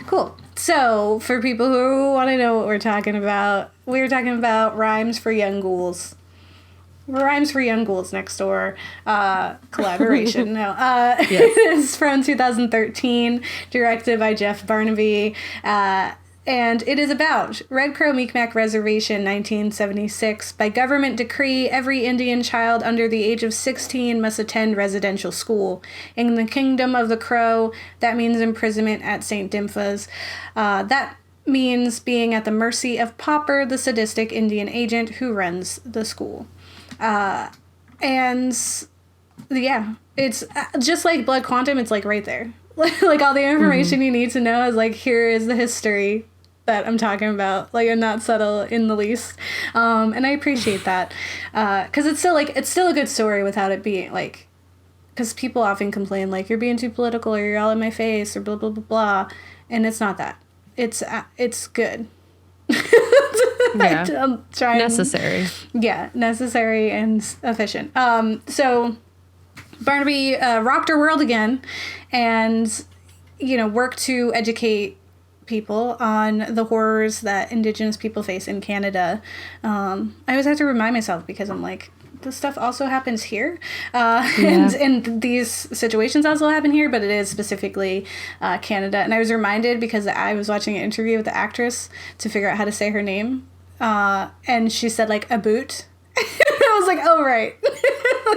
Cool. So, for people who want to know what we're talking about Rhymes for Young Ghouls. Rhymes for Young Ghouls Next Door collaboration. No, yes. It's from 2013, directed by Jeff Barnaby. And it is about Red Crow Mi'kmaq Reservation, 1976. By government decree, every Indian child under the age of 16 must attend residential school. In the Kingdom of the Crow, that means imprisonment at St. Dimphas. That means being at the mercy of Popper, the sadistic Indian agent who runs the school. And yeah, it's just like Blood Quantum, it's like right there. Like all the information you need to know is like, here is the history that I'm talking about. Like, I'm not subtle in the least. And I appreciate that. Cause it's still a good story without it being like, cause people often complain like, you're being too political or you're all in my face or blah, blah, blah, blah. And it's not that. It's good. Yeah. I'm trying. Necessary. Yeah. Necessary and efficient. So Barnaby rocked our world again and, worked to educate people on the horrors that Indigenous people face in Canada. I always have to remind myself because I'm like, this stuff also happens here. And these situations also happen here, but it is specifically Canada. And I was reminded because I was watching an interview with the actress to figure out how to say her name. And she said like a boot. I was like, oh, right.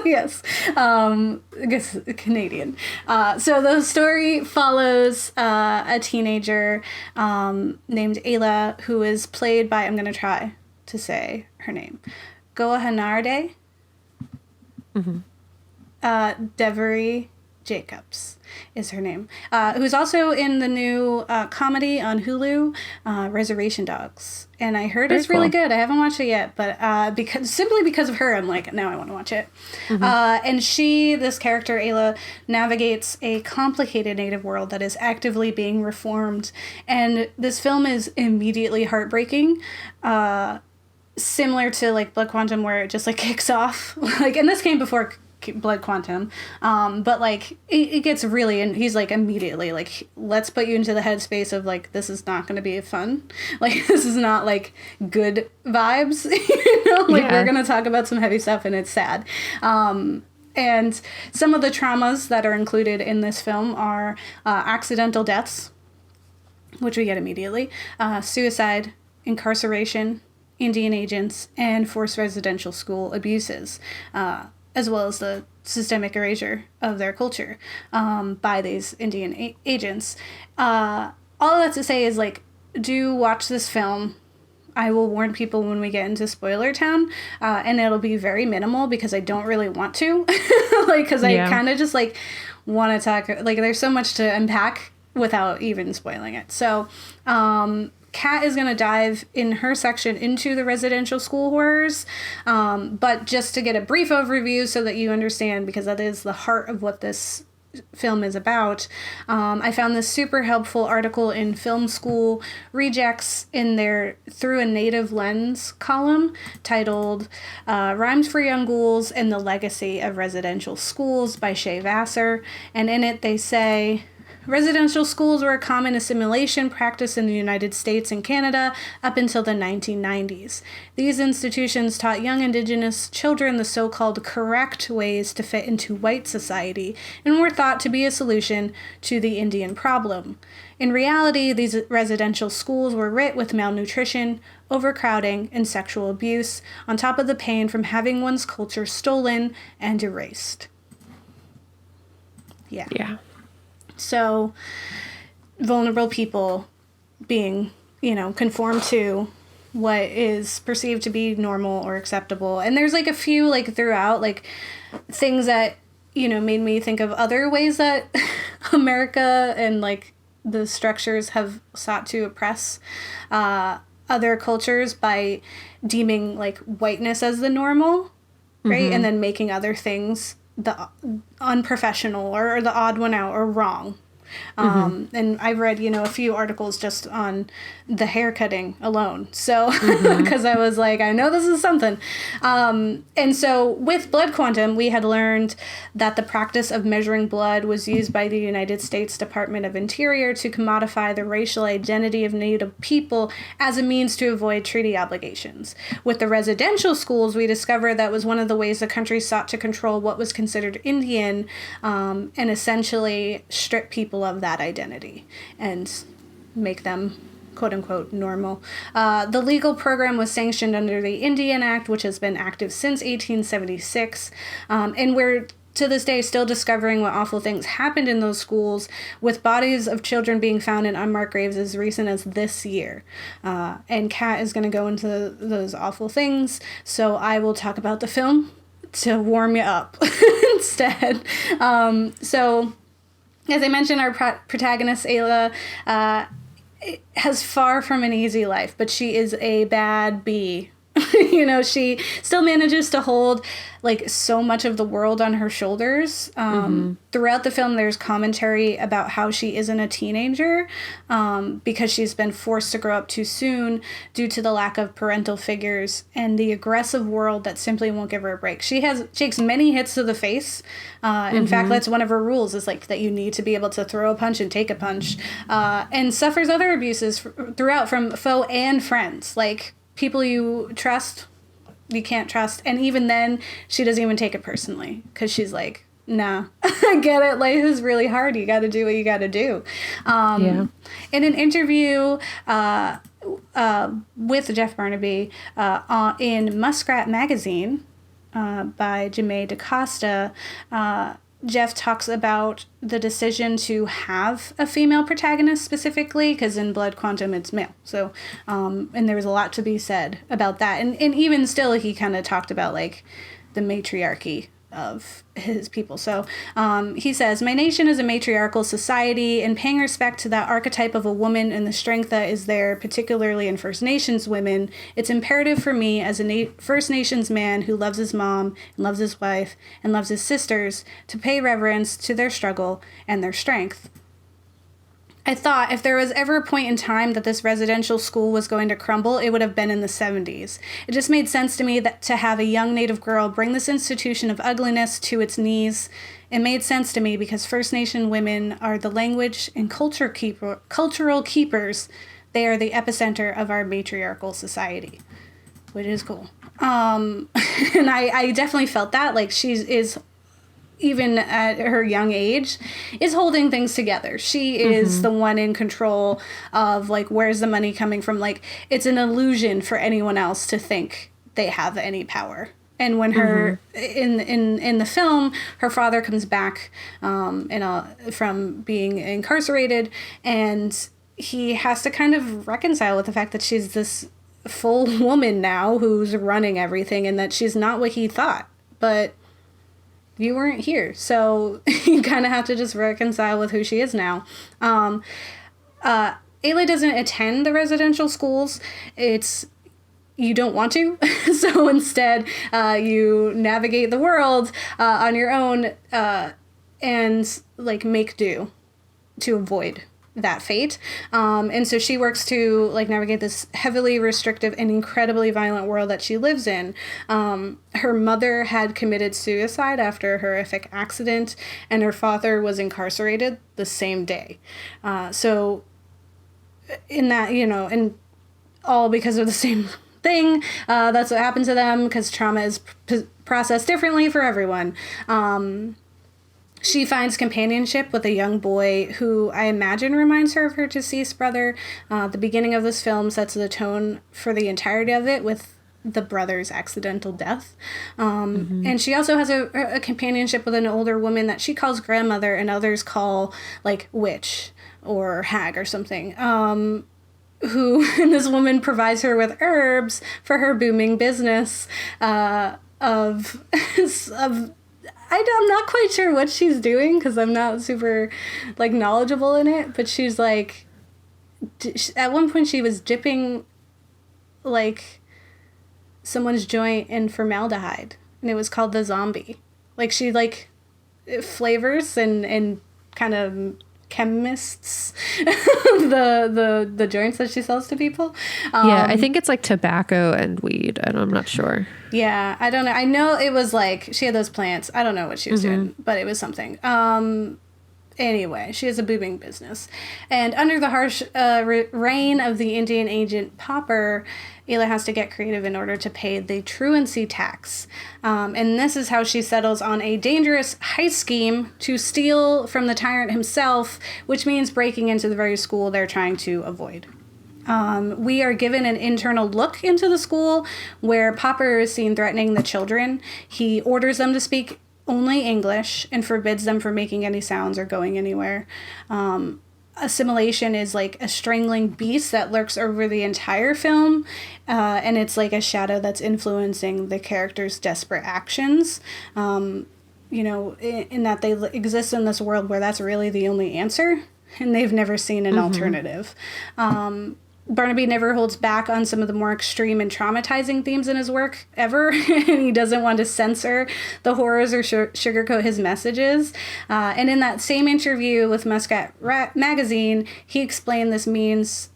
Yes. I guess Canadian. So the story follows a teenager named Aila, who is played by, I'm going to try to say her name, Gohanarde Devery Jacobs is her name, who's also in the new comedy on Hulu, Reservation Dogs. And I heard it's really good. I haven't watched it yet, but because of her, I'm like, now I want to watch it. And this character, Aila, navigates a complicated Native world that is actively being reformed. And this film is immediately heartbreaking. Similar to like Blood Quantum, where it just like kicks off. And this came before Blood Quantum, but like it gets really, and he's like immediately like, let's put you into the headspace of like, this is not going to be fun, like this is not like good vibes. We're going to talk about some heavy stuff and it's sad. And some of the traumas that are included in this film are accidental deaths, which we get immediately, suicide, incarceration, Indian agents, and forced residential school abuses, as well as the systemic erasure of their culture by these Indian agents. All of that to say is, like, do watch this film. I will warn people when we get into spoiler town, and it'll be very minimal because I don't really want to. Because I kind of just, like, want to talk. Like, there's so much to unpack without even spoiling it. So, Kat is going to dive in her section into the residential school horrors, but just to get a brief overview so that you understand, because that is the heart of what this film is about. I found this super helpful article in Film School Rejects in their Through a Native Lens column titled Rhymes for Young Ghouls and the Legacy of Residential Schools by Shay Vassar. And in it they say, residential schools were a common assimilation practice in the United States and Canada up until the 1990s. These institutions taught young Indigenous children the so-called correct ways to fit into white society and were thought to be a solution to the Indian problem. In reality, these residential schools were writ with malnutrition, overcrowding, and sexual abuse, on top of the pain from having one's culture stolen and erased. Yeah. So, vulnerable people being, conformed to what is perceived to be normal or acceptable. And there's, like, a few, like, throughout, like, things that, made me think of other ways that America and, like, the structures have sought to oppress other cultures by deeming, like, whiteness as the normal, right? Mm-hmm. And then making other things the unprofessional or the odd one out or wrong, And I've read, a few articles just on the hair cutting alone. So, because I was like, I know this is something. And so with blood quantum, we had learned that the practice of measuring blood was used by the United States Department of Interior to commodify the racial identity of Native people as a means to avoid treaty obligations. With the residential schools, we discovered that was one of the ways the country sought to control what was considered Indian, and essentially strip people of that identity and make them quote unquote normal. The legal program was sanctioned under the Indian Act, which has been active since 1876. And we're to this day still discovering what awful things happened in those schools, with bodies of children being found in unmarked graves as recent as this year. And Kat is going to go into those awful things, so I will talk about the film to warm you up instead. So, as I mentioned, our protagonist, Aila, has far from an easy life, but she is a bad bee. She still manages to hold so much of the world on her shoulders. Throughout the film, there's commentary about how she isn't a teenager because she's been forced to grow up too soon due to the lack of parental figures and the aggressive world that simply won't give her a break. She takes many hits to the face. In fact, that's one of her rules, is that you need to be able to throw a punch and take a punch, and suffers other abuses throughout from foe and friends. People you trust, you can't trust. And even then, she doesn't even take it personally, because she's like, nah, I get it. Life is really hard. You got to do what you got to do. In an interview with Jeff Barnaby in Muskrat Magazine by Jamae DaCosta, Jeff talks about the decision to have a female protagonist specifically, because in Blood Quantum it's male. So, and there was a lot to be said about that. And even still, he kind of talked about the matriarchy of his people. So he says, "My nation is a matriarchal society, and paying respect to that archetype of a woman and the strength that is there, particularly in First Nations women, it's imperative for me as a First Nations man who loves his mom and loves his wife and loves his sisters to pay reverence to their struggle and their strength." I thought if there was ever a point in time that this residential school was going to crumble, it would have been in the 70s. It just made sense to me that to have a young Native girl bring this institution of ugliness to its knees. It made sense to me because First Nation women are the language and cultural keepers. They are the epicenter of our matriarchal society, which is cool. And I definitely felt that. She is, even at her young age, is holding things together. She is the one in control of where's the money coming from. It's an illusion for anyone else to think they have any power. And when her in the film, her father comes back from being incarcerated, and he has to kind of reconcile with the fact that she's this full woman now who's running everything, and that she's not what he thought. But you weren't here, so you kind of have to just reconcile with who she is now. Aila doesn't attend the residential schools. You don't want to, so instead you navigate the world on your own and make do to avoid that fate. And so she works to navigate this heavily restrictive and incredibly violent world that she lives in. Her mother had committed suicide after a horrific accident, and her father was incarcerated the same day. So in that, and all because of the same thing, that's what happened to them, because trauma is processed differently for everyone. She finds companionship with a young boy who I imagine reminds her of her deceased brother. The beginning of this film sets the tone for the entirety of it with the brother's accidental death. And she also has a companionship with an older woman that she calls grandmother, and others call witch or hag or something. And this woman provides her with herbs for her booming business of I'm not quite sure what she's doing, because I'm not super knowledgeable in it, but she's at one point she was dipping someone's joint in formaldehyde, and it was called the zombie. She flavors and kind of chemists the joints that she sells to people. Yeah, I think it's like tobacco and weed, and I'm not sure. Yeah, I don't know. I know it was like she had those plants. I don't know what she was doing, but it was something. Anyway, she has a booming business. And under the harsh reign of the Indian agent Popper, Aila has to get creative in order to pay the truancy tax. And this is how she settles on a dangerous heist scheme to steal from the tyrant himself, which means breaking into the very school they're trying to avoid. We are given an internal look into the school where Popper is seen threatening the children. He orders them to speak only English and forbids them from making any sounds or going anywhere. Assimilation is like a strangling beast that lurks over the entire film, and it's like a shadow that's influencing the characters' desperate actions. In that they exist in this world where that's really the only answer, and they've never seen an alternative. Barnaby never holds back on some of the more extreme and traumatizing themes in his work ever, and he doesn't want to censor the horrors or sugarcoat his messages. And in that same interview with Muscat magazine, he explained this means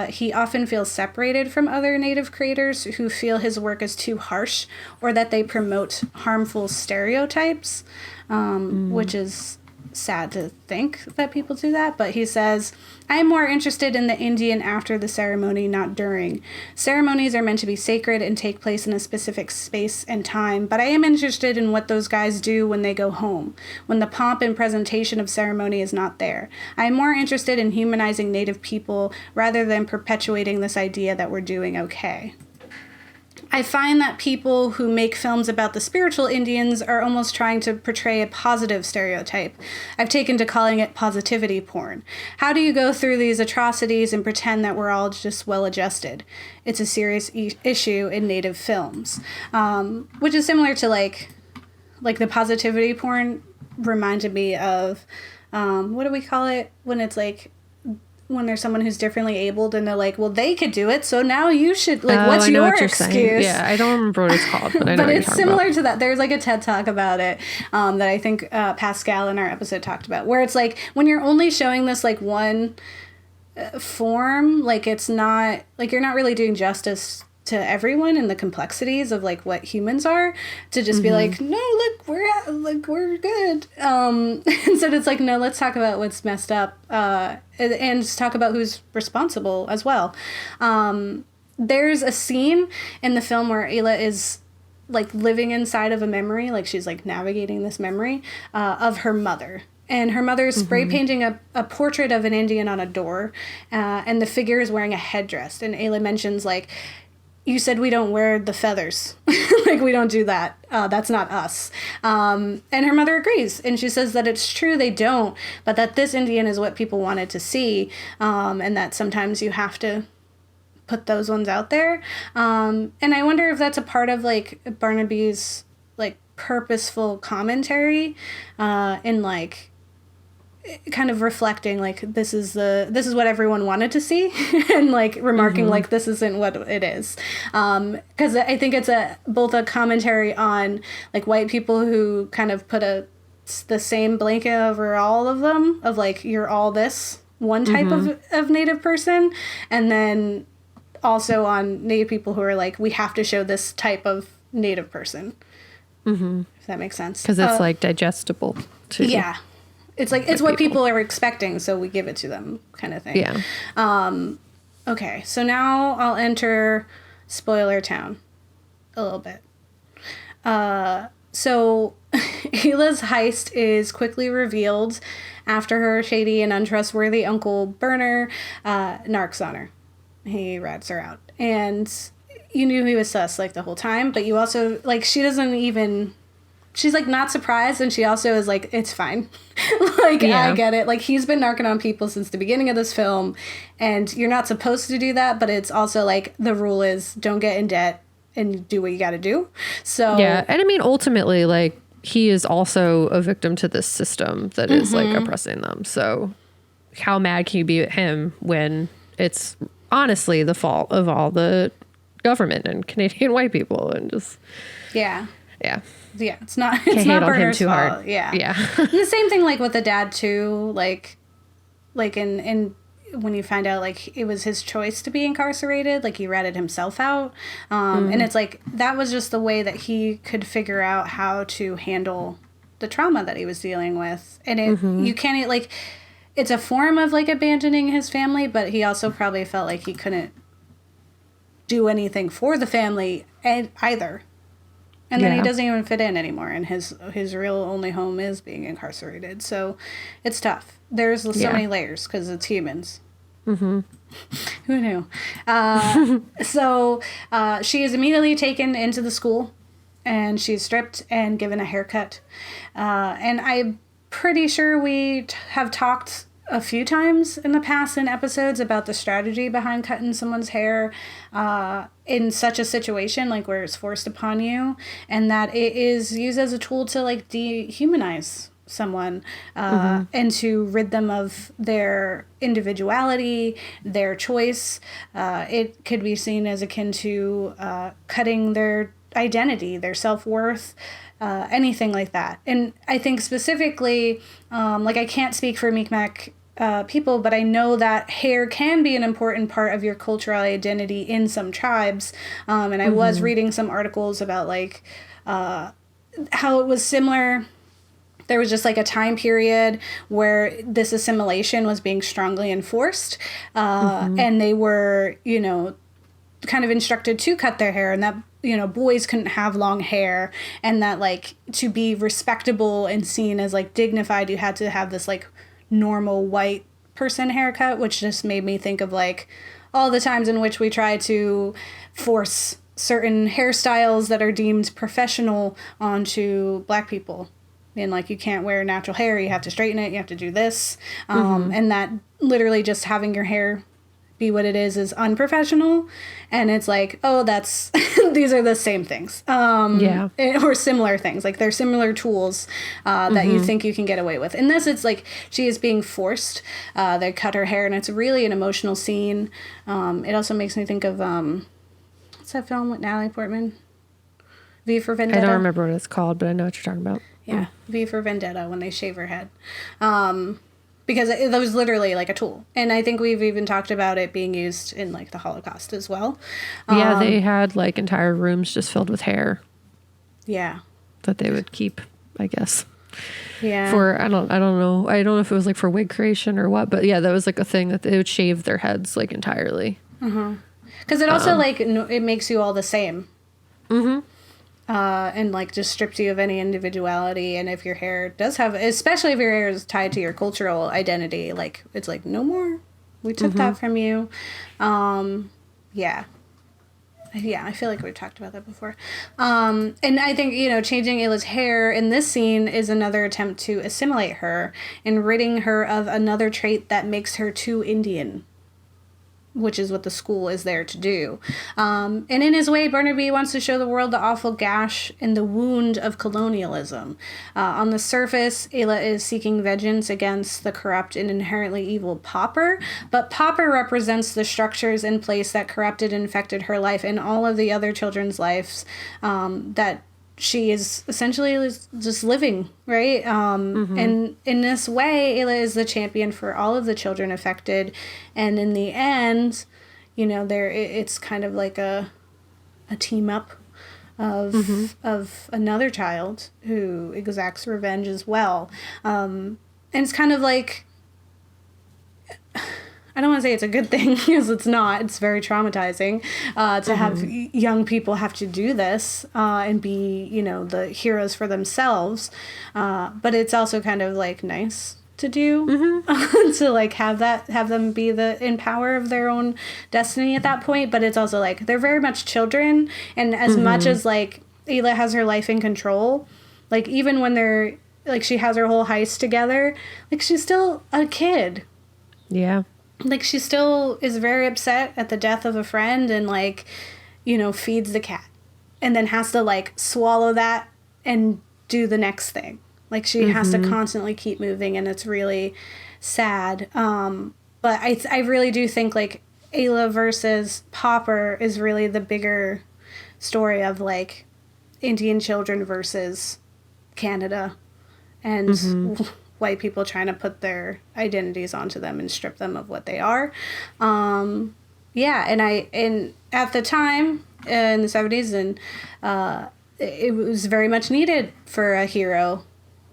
he often feels separated from other Native creators who feel his work is too harsh or that they promote harmful stereotypes, which is sad to think that people do that, but he says, I am more interested in the Indian after the ceremony, not during. Ceremonies are meant to be sacred and take place in a specific space and time, but I am interested in what those guys do when they go home, when the pomp and presentation of ceremony is not there. I am more interested in humanizing Native people rather than perpetuating this idea that we're doing okay. I find that people who make films about the spiritual Indians are almost trying to portray a positive stereotype. I've taken to calling it positivity porn. How do you go through these atrocities and pretend that we're all just well-adjusted? It's a serious issue in Native films, which is similar to like the positivity porn reminded me of, what do we call it when it's like, when there's someone who's differently abled and they're like, well, they could do it, so now you should, like, what's your excuse? Saying. Yeah, I don't remember what it's called, but I know but what it's you're similar about. to that. There's like a TED Talk about it that I think Pascal in our episode talked about, where it's like when you're only showing this like one form, like it's not, like you're not really doing justice to everyone and the complexities of like what humans are, to just be like, no, look, we're good. Instead it's like, no, let's talk about what's messed up, and just talk about who's responsible as well. There's a scene in the film where Aila is like living inside of a memory, like she's like navigating this memory of her mother. And her mother is spray painting a portrait of an Indian on a door, and the figure is wearing a headdress. And Aila mentions like, you said we don't wear the feathers. Like, we don't do that. That's not us. And her mother agrees. And she says that it's true they don't, but that this Indian is what people wanted to see. And that sometimes you have to put those ones out there. And I wonder if that's a part of, like, Barnaby's, like, purposeful commentary in, like, kind of reflecting like this is what everyone wanted to see and like remarking like this isn't what it is, because I think it's both a commentary on like white people who kind of put the same blanket over all of them of like you're all this one type of Native person, and then also on Native people who are like we have to show this type of Native person, if that makes sense, because it's like digestible too. Yeah. It's like, it's what people are expecting, so we give it to them, kind of thing. Yeah. Okay, so now I'll enter Spoiler Town a little bit. So Aila's heist is quickly revealed after her shady and untrustworthy uncle Burner narcs on her. He rats her out. And you knew he was sus, like, the whole time, but you also, like, she doesn't even... She's, like, not surprised, and she also is like, it's fine. Like, yeah. I get it. Like, he's been narking on people since the beginning of this film, and you're not supposed to do that, but it's also, like, the rule is don't get in debt and do what you gotta do. So... Yeah, and I mean, ultimately, like, he is also a victim to this system that is, like, oppressing them. So how mad can you be at him when it's honestly the fault of all the government and Canadian white people and just... Yeah. Yeah. Yeah, it's not Burner's fault. Hard. Yeah. Yeah. And the same thing like with the dad too, like like in when you find out like it was his choice to be incarcerated, like he ratted himself out. And it's like that was just the way that he could figure out how to handle the trauma that he was dealing with. And it you can't like it's a form of like abandoning his family, but he also probably felt like he couldn't do anything for the family either. And then he doesn't even fit in anymore, and his real only home is being incarcerated. So it's tough. There's so many layers because it's humans. Who knew? So she is immediately taken into the school, and she's stripped and given a haircut. And I'm pretty sure we have talked a few times in the past in episodes about the strategy behind cutting someone's hair in such a situation, like where it's forced upon you, and that it is used as a tool to like dehumanize someone and to rid them of their individuality, their choice. It could be seen as akin to cutting their identity, their self-worth, anything like that. And I think specifically, like I can't speak for Mi'kmaq people, but I know that hair can be an important part of your cultural identity in some tribes. And I was reading some articles about like how it was similar. There was just like a time period where this assimilation was being strongly enforced, and they were, you know, kind of instructed to cut their hair, and that, you know, boys couldn't have long hair, and that like to be respectable and seen as like dignified, you had to have this like normal white person haircut, which just made me think of like all the times in which we try to force certain hairstyles that are deemed professional onto Black people. And like, you can't wear natural hair, you have to straighten it, you have to do this. And that literally just having your hair be what it is unprofessional. And it's like, oh, that's these are the same things, or similar things. Like they're similar tools that you think you can get away with. In this, it's like she is being forced. They cut her hair, and it's really an emotional scene. It also makes me think of what's that film with Natalie Portman? V for Vendetta. I don't remember what it's called, but I know what you're talking about. Yeah, V for Vendetta, when they shave her head. Because it was literally like a tool. And I think we've even talked about it being used in like the Holocaust as well. Yeah, they had like entire rooms just filled with hair. Yeah. That they would keep, I guess. Yeah. For, I don't know. I don't know if it was like for wig creation or what, but yeah, that was like a thing that they would shave their heads like entirely. Because it also like, it makes you all the same. And like just strips you of any individuality. And if your hair does have, especially if your hair is tied to your cultural identity, like it's like, no more, we took that from you. Yeah, I feel like we've talked about that before. And I think, you know, changing Aila's hair in this scene is another attempt to assimilate her and ridding her of another trait that makes her too Indian, which is what the school is there to do. And in his way, Barnaby wants to show the world the awful gash and the wound of colonialism. On the surface, Aila is seeking vengeance against the corrupt and inherently evil Pauper, but Pauper represents the structures in place that corrupted and infected her life and all of the other children's lives that she is essentially just living, right? And in this way, Aila is the champion for all of the children affected. And in the end, you know, it's kind of like a team up of another child who exacts revenge as well. And it's kind of like, I don't want to say it's a good thing, because it's not. It's very traumatizing to have young people have to do this and be, you know, the heroes for themselves. But it's also kind of like nice to do to like have them be in power of their own destiny at that point. But it's also like they're very much children, and as much as like Aila has her life in control, like even when they're like she has her whole heist together, like she's still a kid. Yeah. Like, she still is very upset at the death of a friend and, like, you know, feeds the cat. And then has to, like, swallow that and do the next thing. Like, she has to constantly keep moving, and it's really sad. But I really do think, like, Aila versus Pauper is really the bigger story of, like, Indian children versus Canada. And white people trying to put their identities onto them and strip them of what they are. Yeah, and at the time in the 70s, and it was very much needed for a hero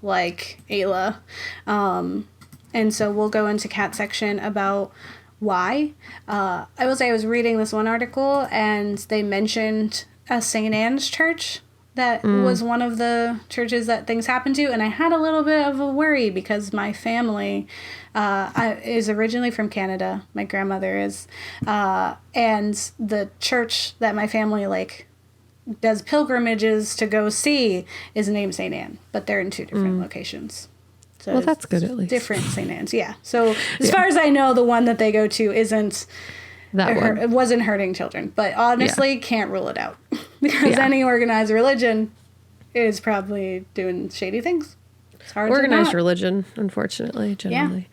like Aila. And so we'll go into Cat section about why. I will say I was reading this one article, and they mentioned a St. Anne's church that was one of the churches that things happened to, and I had a little bit of a worry because my family is originally from Canada. My grandmother is, and the church that my family does pilgrimages to go see is named St. Anne, but they're in two different locations. So well, that's good at least. Different St. Anne's, yeah. So as far as I know, the one that they go to isn't that one. It wasn't hurting children, but honestly, can't rule it out because any organized religion is probably doing shady things. It's hard organized to religion, unfortunately, generally.